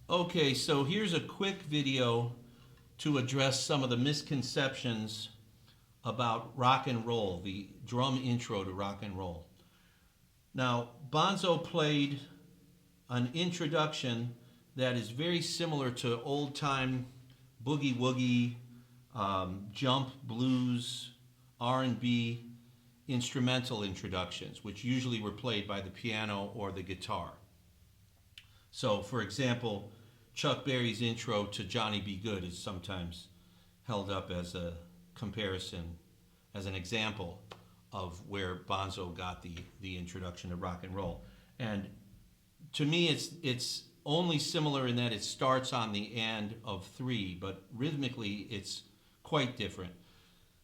Okay, so here's a quick video to address some of the misconceptions about rock and roll, the drum intro to rock and roll. Now, Bonzo played an introduction that is very similar to old-time boogie woogie, jump, blues, R&B instrumental introductions, which usually were played by the piano or the guitar. So, for example, Chuck Berry's intro to Johnny B. Goode is sometimes held up as a comparison, as an example of where Bonzo got the introduction to rock and roll. And to me, it's only similar in that it starts on the and of three, but rhythmically it's quite different.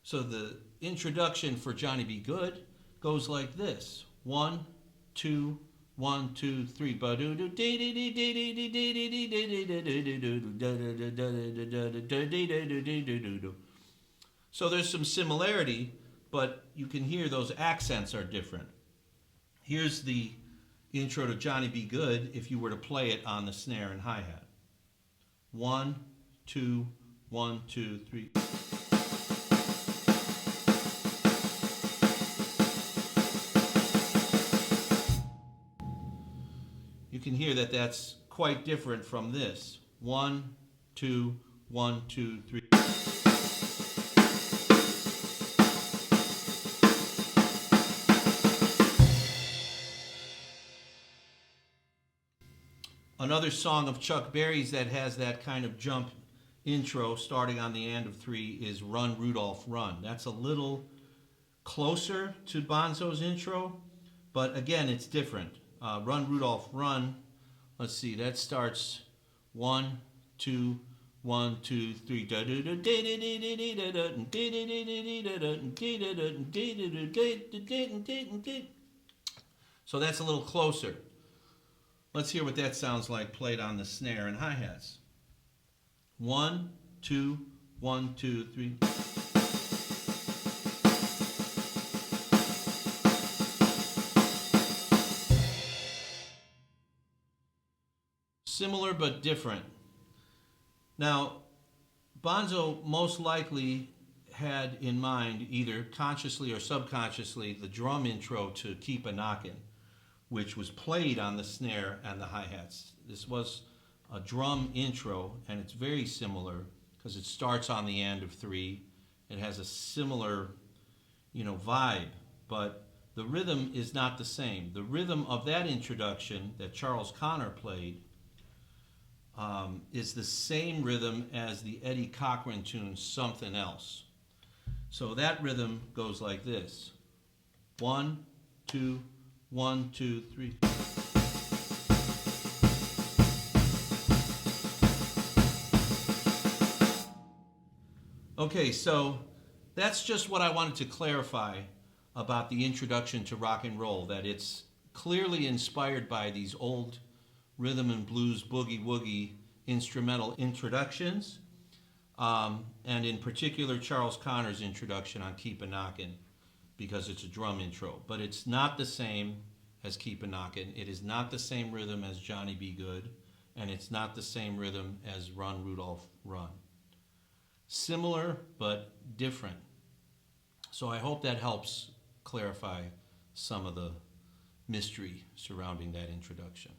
So the introduction for Johnny B. Goode goes like this: 1, 2, 1, 2, 3. So there's some similarity, but you can hear those accents are different. Here's the intro to Johnny B. Goode if you were to play it on the snare and hi-hat. 1, 2, 1, 2, 3. You can hear that that's quite different from this. 1, 2, 1, 2, 3. Another song of Chuck Berry's that has that kind of jump intro starting on the and of three is Run, Rudolph, Run. That's a little closer to Bonzo's intro, but again, it's different. Run, Rudolph, Run. Let's see, that starts 1, 2, 1, 2, 3. So that's a little closer. Let's hear what that sounds like played on the snare and hi-hats. 1, 2, 1, 2, 3. Similar but different. Now, Bonzo most likely had in mind, either consciously or subconsciously, the drum intro to Keep a Knockin', which was played on the snare and the hi-hats. This was a drum intro, and it's very similar because it starts on the and of three. It has a similar, vibe, but the rhythm is not the same. The rhythm of that introduction that Charles Connor played is the same rhythm as the Eddie Cochran tune, Something Else. So that rhythm goes like this: 1, 2, 1, 2, 3. Okay, so that's just what I wanted to clarify about the introduction to rock and roll, that it's clearly inspired by these old rhythm and blues boogie woogie instrumental introductions, and in particular Charles Connor's introduction on Keep a Knockin', because it's a drum intro. But it's not the same as Keep a Knockin'. It is not the same rhythm as Johnny B. Goode, and it's not the same rhythm as Run, Rudolph, Run. Similar but different. So I hope that helps clarify some of the mystery surrounding that introduction.